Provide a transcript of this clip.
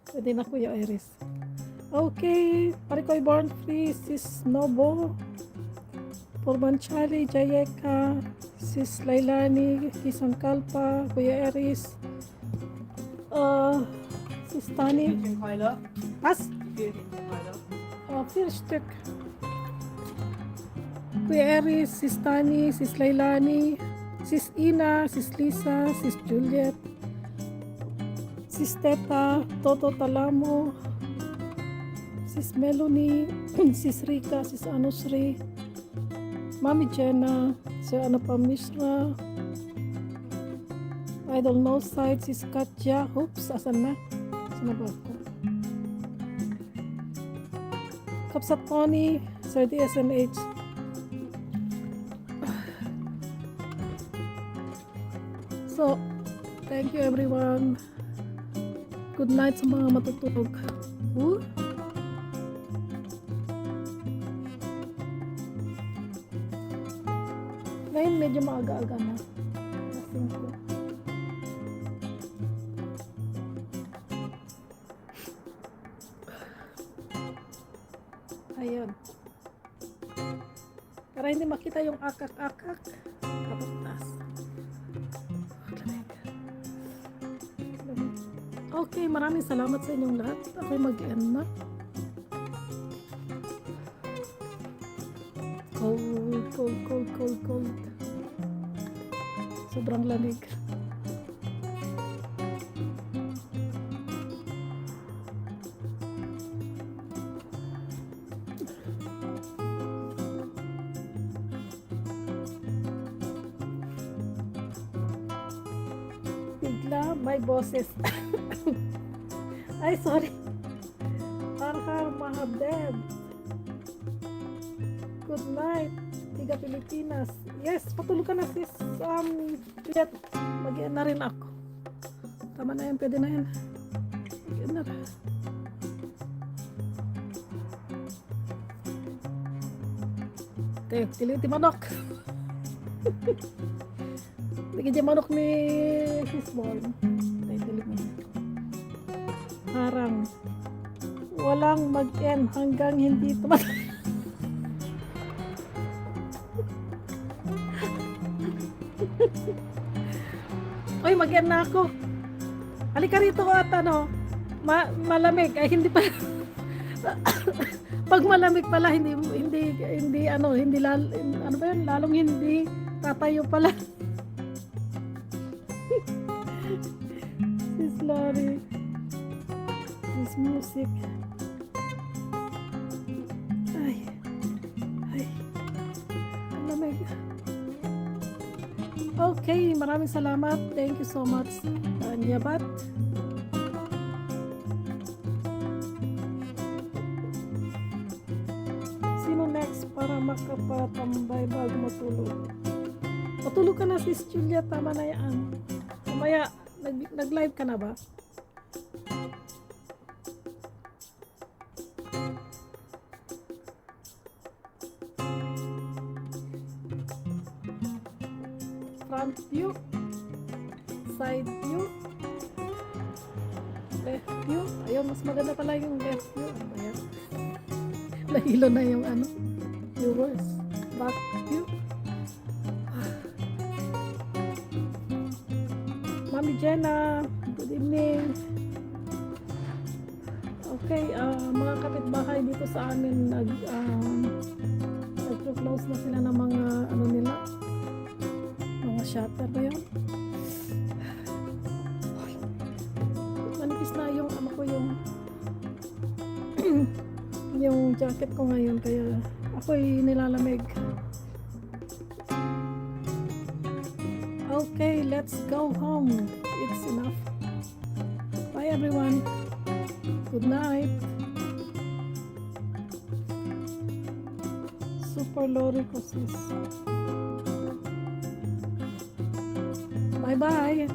Pwede na Kuya Iris. Okay, Parikoy Born Free, Sis Nobo, Purbanchali, Jayeka, Sis Lailani, Kisan Kalpa, Kuya Iris, Sis Tani, As, first check. Kuya Eris, Sis Tani, Sis Lailani, Sis Ina, Sis Lisa, Sis Juliet, Sis Teta, Toto Talamo, Sis Melanie, Sis Rika, Sis Anusri, Mami Jenna, Sir Anapa Mishra, Idol No Side, Sis Katja, oops, asan na? Asan na ba ako? Kapsat Tony, Sir DSMH. So, thank you everyone. Good night sa mga matutulog. Ngayon medyo maaga-aga na. Lasing ko. Ayun. Para hindi makita yung akak-akak. Kapuntas. Okay, maraming salamat sa inyong lahat. Ako'y mag-end na. Cold, cold, cold, cold, cold. Sobrang lamig. Bigla may boses. Ay, sorry. Har Mahabeb. Good night. Tiga Pilipinas. Yes, patulog ka na sis. Juliet, mag-ian na rin ako. Tama na yan, pwede na yan. Mag-ian na rin. Tili manok. Bigyan manok ni sis Born. Tili manok. Harang. Walang mag-end hanggang hindi tumatay. Oy, mag-end na ako. Halika rito ko at malamig. Ay, hindi pa. Pag malamig pala, hindi lalong hindi tatayo pala. Sis Lori. This music. Ay. Ang lamig. Okay, maraming salamat. Thank you so much, Nyabat. Sino next para makapatambay bago matulog? Matulog ka na, sis Julia. Tama na yan. Mamaya, nag-live ka na ba? Front view, side view, left view. Ayun, mas maganda pala yung left view. Ayan. Nahilo na yung viewers. Back view. Mami Jenna, good evening. Okay, mga kapitbahay dito sa amin nag-close na sila ng mga nila. Shutter ba yun? Manipis na yung yung jacket ko ngayon kaya ako'y nilalamig. Okay, let's go home. It's enough. Bye everyone. Good night. Super Lori ko sis. Bye-bye.